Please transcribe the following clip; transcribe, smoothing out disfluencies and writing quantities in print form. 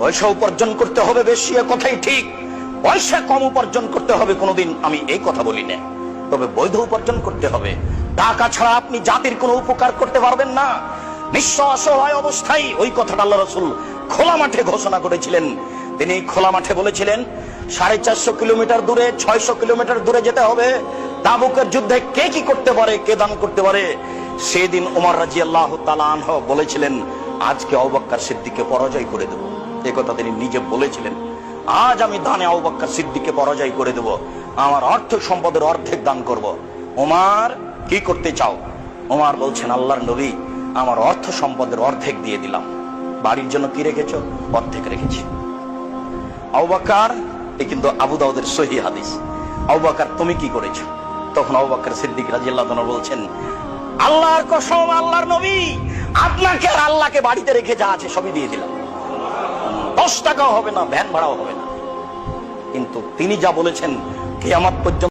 পয়সা উপার্জন করতে হবে বেশি, এ কথাই ঠিক। পয়সা কম উপার্জন করতে হবে কোনোদিন আমি এই কথা বলি না, তবে বৈধ উপার্জন করতে হবে। টাকা ছাড়া আপনি জাতির কোনো উপকার করতে পারবেন না। নিঃস্ব অসহায় অবস্থায় ওই কথাটা আল্লাহ রাসূল খোলা মাঠে ঘোষণা করেছিলেন। তিনি খোলা মাঠে বলেছিলেন 450 কিলোমিটার দূরে, 600 কিলোমিটার দূরে যেতে হবে। তাবুকের যুদ্ধে কে কি করতে পারে, কে দান করতে পারে। সেদিন ওমর রাদিয়াল্লাহু তাআলা আনহু বলেছিলেন, আজকে আবু বকর সিদ্দিককে পরাজয় করে দেব। এই কথা তিনি নিজে বলেছিলেন, আজ আমি দানে আবু বকর সিদ্দিককে পরাজয় করে দেব, আমার অর্থ সম্পদের অর্ধেক দান করব। ওমর, কি করতে চাও? ওমর বলছেন, আল্লাহর নবী, আমার অর্থ সম্পদের অর্ধেক দিয়ে দিলাম। বাড়ির জন্য কি রেখেছো? অর্ধেক রেখেছি। আবু বকর, এই কিন্তু আবু দাউদের সহিহ হাদিস, আবু বকর তুমি কি করেছো? তখন আবু বকর সিদ্দিক রাদিয়াল্লাহু আনহু বলছেন, আল্লাহর কসম, আল্লাহর নবী, আপনাকে আর আল্লাহকে বাড়িতে রেখে যা আছে সবই দিয়ে দিলাম। 10 টাকাও হবে না, ভ্যান ভাড়াও হবে না। কিন্তু তিনি যা বলেছেন কিয়ামত পর্যন্ত